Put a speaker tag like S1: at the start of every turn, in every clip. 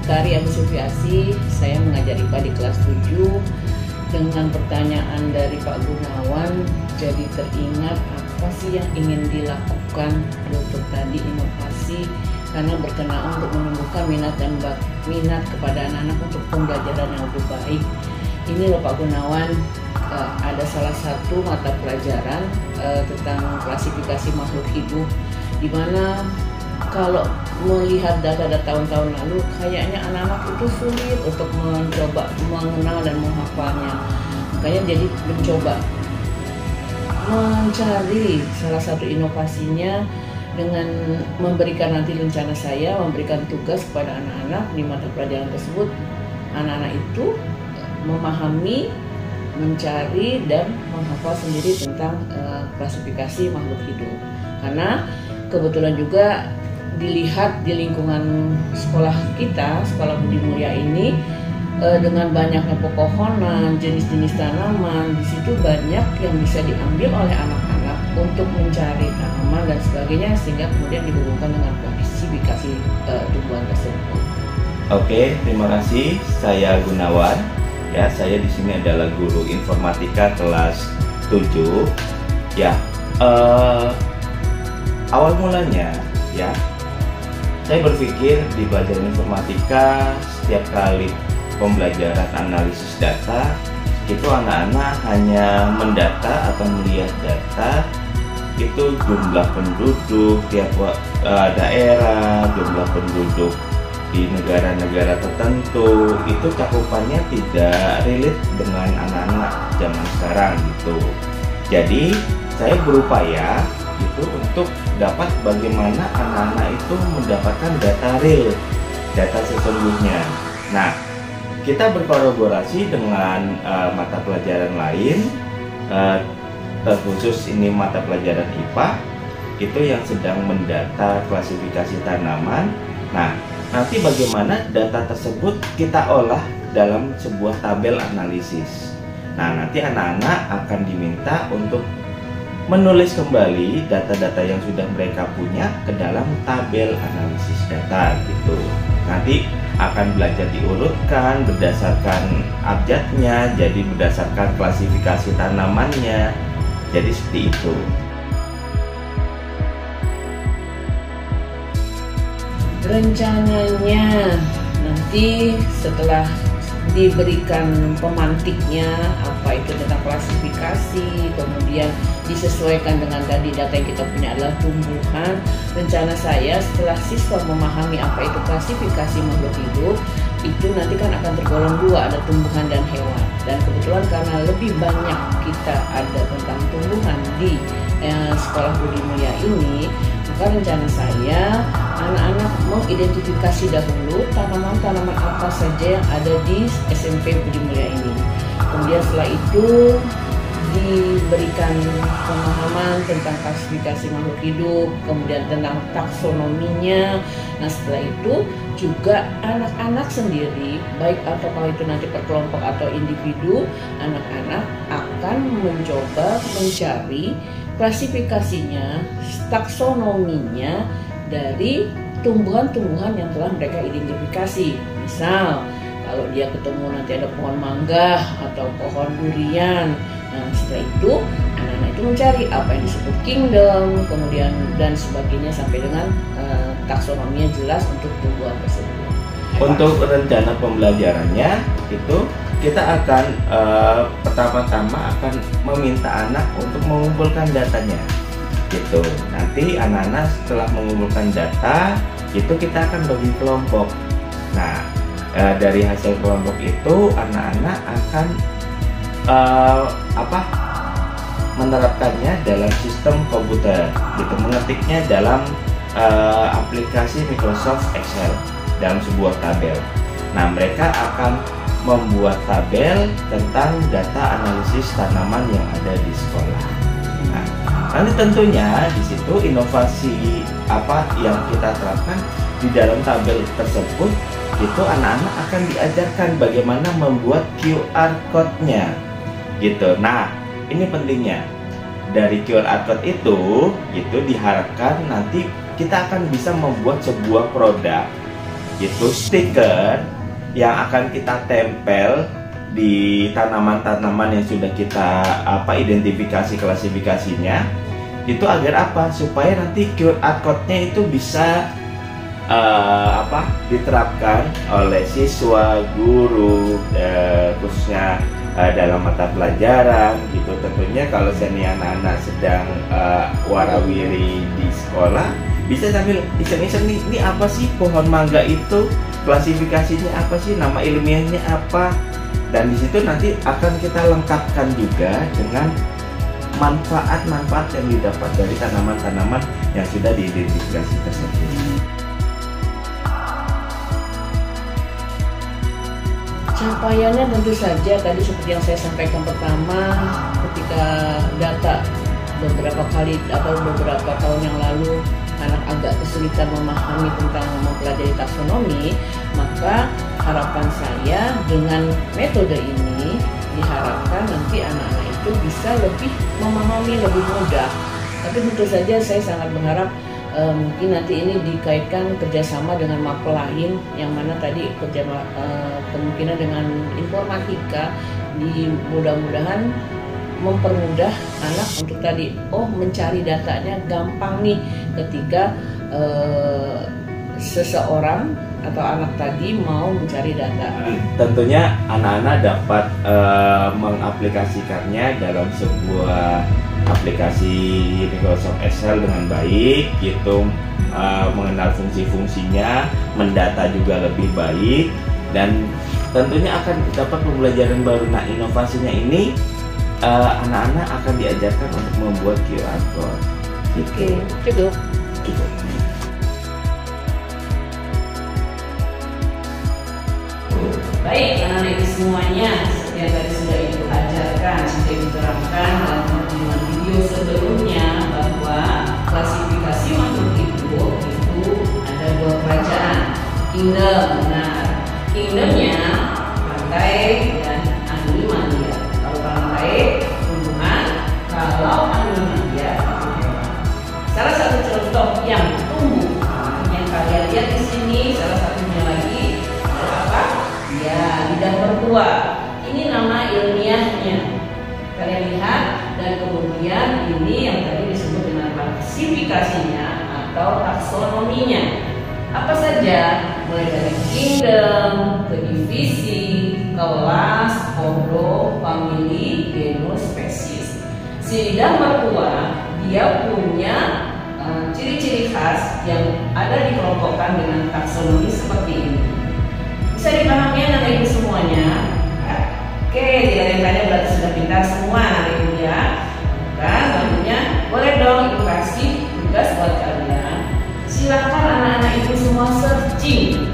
S1: Utari Agus Sufiasi, saya mengajar IPA di kelas 7. Dengan pertanyaan dari Pak Gunawan, jadi teringat apa sih yang ingin dilakukan untuk tadi inovasi, karena berkenaan untuk menumbuhkan minat kepada anak-anak untuk pembelajaran yang lebih baik. Ini loh Pak Gunawan, ada salah satu mata pelajaran tentang klasifikasi makhluk hidup, di mana kalau melihat data tahun-tahun lalu, kayaknya anak-anak itu sulit untuk mencoba mengenal dan menghafalnya. Makanya jadi mencoba mencari salah satu inovasinya dengan memberikan nanti rencana saya, memberikan tugas kepada anak-anak di mata pelajaran tersebut. Anak-anak itu memahami, mencari, dan menghafal sendiri tentang klasifikasi makhluk hidup. Karena kebetulan juga dilihat di lingkungan sekolah kita, Sekolah Budi Mulia ini, dengan banyaknya pepohonan, jenis-jenis tanaman, di situ banyak yang bisa diambil oleh anak-anak untuk mencari tanaman dan sebagainya, sehingga kemudian dihubungkan dengan klasifikasi tumbuhan tersebut.
S2: Oke, terima kasih. Saya Gunawan. Ya, saya di sini adalah guru informatika kelas 7. Ya, awal mulanya ya, saya berpikir di pelajaran informatika setiap kali pembelajaran analisis data itu anak-anak hanya mendata atau melihat data itu jumlah penduduk tiap daerah, jumlah penduduk di negara-negara tertentu, itu cakupannya tidak relate dengan anak-anak zaman sekarang gitu. Jadi saya berupaya itu untuk dapat bagaimana anak-anak itu mendapatkan data real, data sesungguhnya. Nah, kita berkolaborasi dengan mata pelajaran lain, terkhusus ini mata pelajaran IPA, itu yang sedang mendata klasifikasi tanaman. Nah, nanti bagaimana data tersebut kita olah dalam sebuah tabel analisis. Nah, nanti anak-anak akan diminta untuk menulis kembali data-data yang sudah mereka punya ke dalam tabel analisis data gitu. Nanti akan belajar diurutkan berdasarkan abjadnya, jadi berdasarkan klasifikasi tanamannya. Jadi seperti itu.
S1: Rencananya nanti setelah diberikan pemantiknya apa itu tentang klasifikasi, kemudian disesuaikan dengan tadi data yang kita punya adalah tumbuhan. Rencana saya setelah siswa memahami apa itu klasifikasi makhluk hidup, itu nanti kan akan tergolong dua, ada tumbuhan dan hewan. Dan kebetulan karena lebih banyak kita ada tentang tumbuhan di Sekolah Budi Mulia ini, maka rencana saya anak-anak mengidentifikasi dahulu tanaman-tanaman apa saja yang ada di SMP Budi Mulia ini. Kemudian setelah itu diberikan pemahaman tentang klasifikasi makhluk hidup, kemudian tentang taksonominya. Nah, setelah itu juga anak-anak sendiri, baik apakah itu nanti per kelompok atau individu, anak-anak akan mencoba mencari klasifikasinya, taksonominya dari tumbuhan-tumbuhan yang telah mereka identifikasi. Misal, kalau dia ketemu nanti ada pohon mangga atau pohon durian, nah setelah itu anak-anak itu mencari apa yang disebut kingdom, kemudian dan sebagainya sampai dengan taksonominya jelas untuk tumbuhan tersebut.
S2: Untuk rencana pembelajarannya itu kita akan pertama-tama akan meminta anak untuk mengumpulkan datanya gitu. Nanti anak-anak setelah mengumpulkan data itu kita akan bagi kelompok. Nah, dari hasil kelompok itu anak-anak akan menerapkannya dalam sistem komputer gitu, mengetiknya dalam aplikasi Microsoft Excel dalam sebuah tabel. Nah, mereka akan membuat tabel tentang data analisis tanaman yang ada di sekolah. Nah, nanti tentunya di situ inovasi apa yang kita terapkan di dalam tabel tersebut, itu anak-anak akan diajarkan bagaimana membuat QR code-nya gitu. Nah, ini pentingnya. Dari QR code itu diharapkan nanti kita akan bisa membuat sebuah produk gitu, stiker yang akan kita tempel di tanaman-tanaman yang sudah kita identifikasi klasifikasinya, itu agar apa? Supaya nanti QR code-nya itu bisa diterapkan oleh siswa, guru, khususnya dalam mata pelajaran gitu. Tentunya kalau anak-anak sedang warawiri di sekolah, bisa sambil iseng-iseng nih, ini apa sih pohon mangga itu, klasifikasinya apa sih, nama ilmiahnya apa, dan di situ nanti akan kita lengkapkan juga dengan manfaat-manfaat yang didapat dari tanaman-tanaman yang sudah diidentifikasi tersebut.
S1: Capaiannya tentu saja tadi seperti yang saya sampaikan pertama, ketika data beberapa kali atau beberapa tahun yang lalu anak agak kesulitan memahami tentang mempelajari taksonomi, maka harapan saya dengan metode ini diharapkan nanti anak-anak itu bisa lebih memahami lebih mudah. Tapi tentu saja saya sangat berharap mungkin nanti ini dikaitkan kerjasama dengan mapel lain, yang mana tadi kemungkinan dengan informatika, mudah-mudahan mempermudah anak untuk tadi mencari datanya gampang nih ketika seseorang atau anak tadi mau mencari data.
S2: Tentunya anak-anak dapat mengaplikasikannya dalam sebuah aplikasi Microsoft Excel dengan baik gitu, mengenal fungsi-fungsinya, mendata juga lebih baik, dan tentunya akan dapat pembelajaran baru. Nah, inovasinya ini anak-anak akan diajarkan untuk membuat QR code.
S1: Oke, cukup. Baik, anak-anak itu semuanya, seperti yang tadi sudah Ibu ajarkan, sudah diterangkan dalam pertemuan video sebelumnya, bahwa klasifikasi makhluk hidup itu ada 2 kerajaan, kingdom. Nah, kingdomnya pantai dan animalia. Kalau pantai tumbuhan, kalau animalia hewan. Salah satu contoh yang tumbuh yang kalian lihat di sini, salah satunya lagi apa? Ya, lidah mertua. Ini nama ilmiahnya. Kalian lihat, dan kemudian ini yang tadi disebut dengan klasifikasinya atau taksonominya. Apa saja? Mulai dari kingdom, ke divisi, kelas, ordo, famili, genus, spesies. Si lidah mertua dia punya ciri-ciri khas yang ada dikelompokkan dengan taksonomi seperti ini. Bisa dipahami anak ibu semuanya? Oke, tidak ada yang tanya berarti sudah pintar semua anak ibu ya. Kan, tentunya boleh dong ibu kasih tugas buat kalian. Silahkan anak-anak ibu semua searching,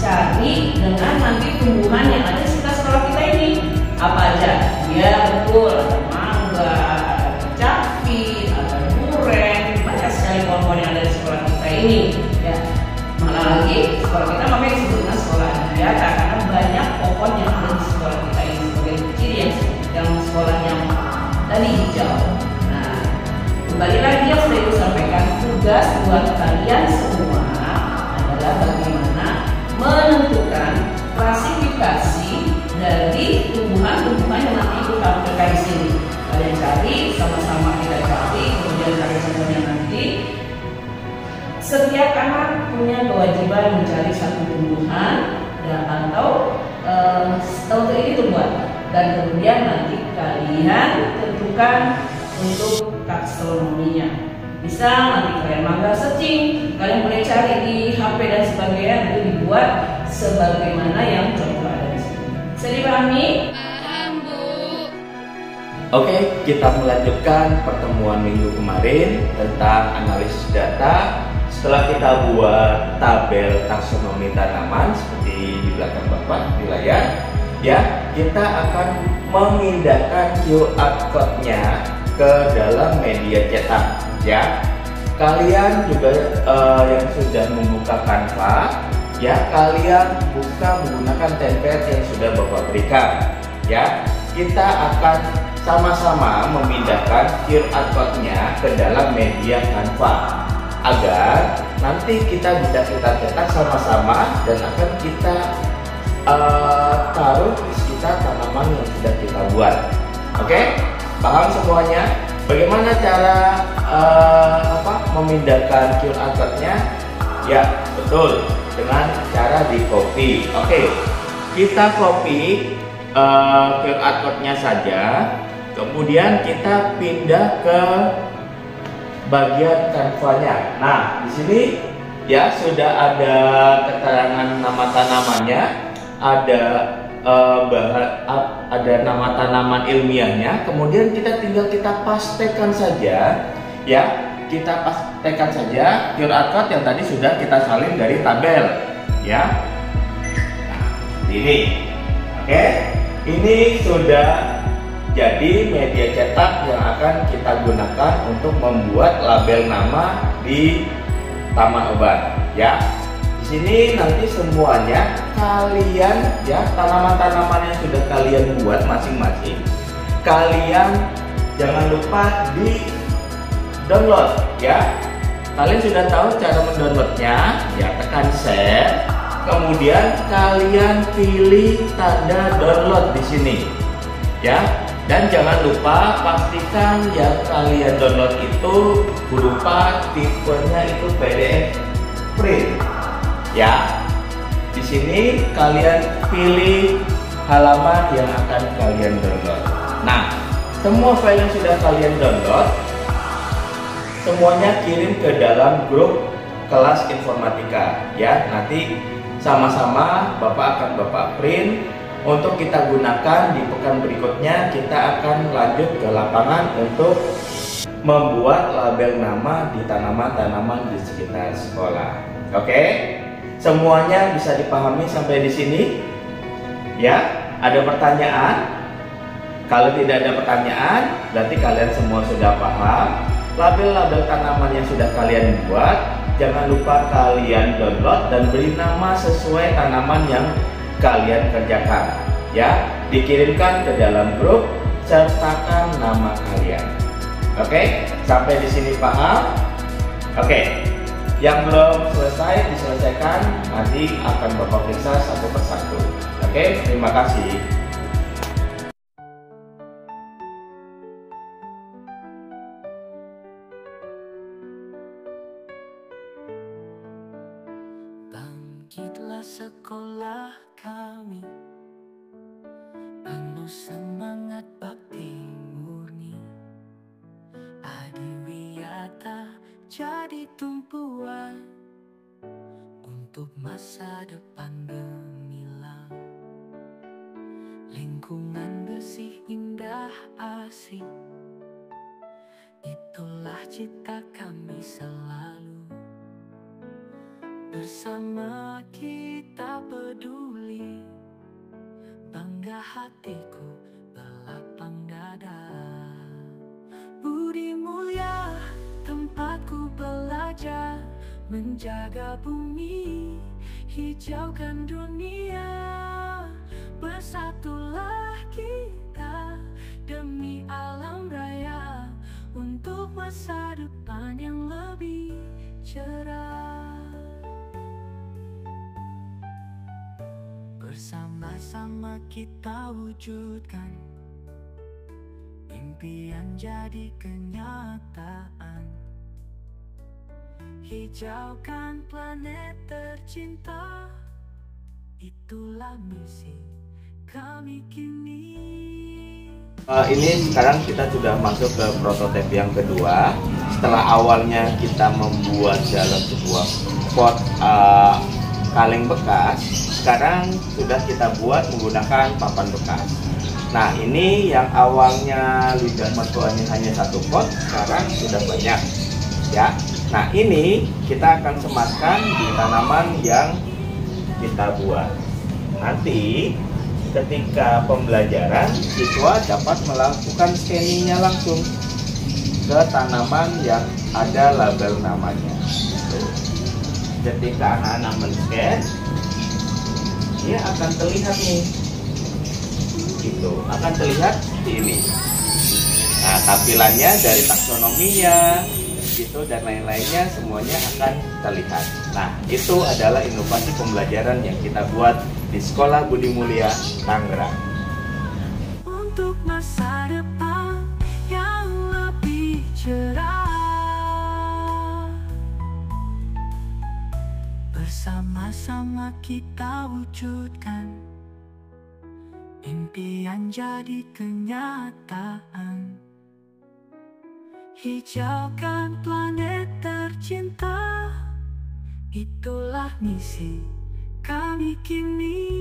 S1: cari dengan nanti tumbuhan yang ada di sekitar sekolah kita ini. Apa aja? Ya betul, ada mangga, ada capi, ada duren, banyak sekali pohon-pohon yang ada di sekolah kita ini. Ya, malah lagi sekolah kita makanya disebut dengan sekolah adiwiyata karena banyak pohon yang ada di sekolah kita ini sebagai ciri yang sekolah yang tadi hijau. Nah, kembali lagi yang sudah Ibu sampaikan, tugas buat kalian semua adalah bagaimana menentukan klasifikasi dari tumbuhan-tumbuhan yang nanti Ibu tampilkan di sini. Kalian cari, sama-sama kita cari, kemudian kalian semuanya nanti. Setiap anak punya kewajiban mencari satu tumbuhan atau untuk ini tumbuhan, dan kemudian nanti kalian tentukan untuk taksonominya. Bisa nanti kalian mangga searching, kalian boleh cari di HP dan sebagainya, itu dibuat sebagaimana yang contoh ada di sini. Bisa dipahami?
S3: Paham, Bu.
S2: Oke, kita melanjutkan pertemuan minggu kemarin tentang analisis data. Setelah kita buat tabel taksonomi tanaman seperti di belakang Bapak di layar, ya, kita akan memindahkan QR code-nya ke dalam media cetak, ya. Kalian juga yang sudah membuka Canva, ya, kalian buka menggunakan template yang sudah Bapak berikan, ya. Kita akan sama-sama memindahkan QR code-nya ke dalam media Canva agar nanti kita bisa cetak sama-sama dan akan kita taruh di sekitar tanaman yang sudah kita buat. Oke, paham semuanya? Bagaimana cara memindahkan QR code-nya? Ya, betul, dengan cara di copy. Oke, kita copy QR code-nya saja, kemudian kita pindah ke bagian Canva-nya. Nah, di sini ya sudah ada keterangan nama tanamannya, ada nama tanaman ilmiahnya. Kemudian kita pastekan saja, ya, kita pastekan saja QR code yang tadi sudah kita salin dari tabel, ya. Nah, ini, oke, ini sudah jadi media cetak yang akan kita gunakan untuk membuat label nama di taman obat, ya. Di sini nanti semuanya kalian, ya, tanaman-tanaman yang sudah kalian buat masing-masing, kalian jangan lupa di download, ya. Kalian sudah tahu cara mendownloadnya, ya, tekan share, kemudian kalian pilih tanda download di sini, ya. Dan jangan lupa pastikan yang kalian download itu berupa tipenya itu PDF print, ya. Di sini kalian pilih halaman yang akan kalian download. Nah, semua file yang sudah kalian download semuanya kirim ke dalam grup kelas informatika, ya. Nanti sama-sama Bapak print untuk kita gunakan di pekan berikutnya. Kita akan lanjut ke lapangan untuk membuat label nama di tanaman-tanaman di sekitar sekolah. Oke, semuanya bisa dipahami sampai di sini, ya. Ada pertanyaan? Kalau tidak ada pertanyaan, berarti kalian semua sudah paham label-label tanaman yang sudah kalian buat. Jangan lupa kalian download dan beri nama sesuai tanaman yang kalian kerjakan, ya. Dikirimkan ke dalam grup, sertakan nama kalian. Oke, sampai di sini paham? Oke, yang belum selesai diselesaikan, nanti akan Bapak periksa satu persatu. Oke, terima kasih.
S3: Bangkitlah sekolah kami, penuh semangat bakti murni. Adiwiyata jadi tumpuan untuk masa depan gemilang. Lingkungan bersih, indah, asik, itulah cita kami selalu. Bersama kita peduli, bangga hatiku berlapang dada. Budi mulia tempatku belajar, menjaga bumi, hijaukan dunia. Bersatulah kita demi alam raya, untuk masa depan yang lebih cerah. Bersama-sama kita wujudkan impian jadi kenyataan. Hijaukan planet tercinta, itulah misi kami kini.
S2: Ini sekarang kita sudah masuk ke prototipe yang kedua. Setelah awalnya kita membuat dalam sebuah pot kaleng bekas, sekarang sudah kita buat menggunakan papan bekas. Nah, ini yang awalnya lidah mertuanya hanya satu pot, sekarang sudah banyak, ya. Nah, ini kita akan sematkan di tanaman yang kita buat. Nanti ketika pembelajaran, siswa dapat melakukan scanningnya langsung ke tanaman yang ada label namanya. Ketika anak-anak men-scan, dia akan terlihat nih, gitu, akan terlihat seperti ini. Nah, tampilannya dari taksonominya, gitu dan lain-lainnya semuanya akan terlihat. Nah, itu adalah inovasi pembelajaran yang kita buat di Sekolah Budi Mulia Tangerang.
S3: Untuk masa depan yang lebih cerah, bersama-sama kita wujudkan impian jadi kenyataan. Hijaukan planet tercinta, itulah misi kami kini.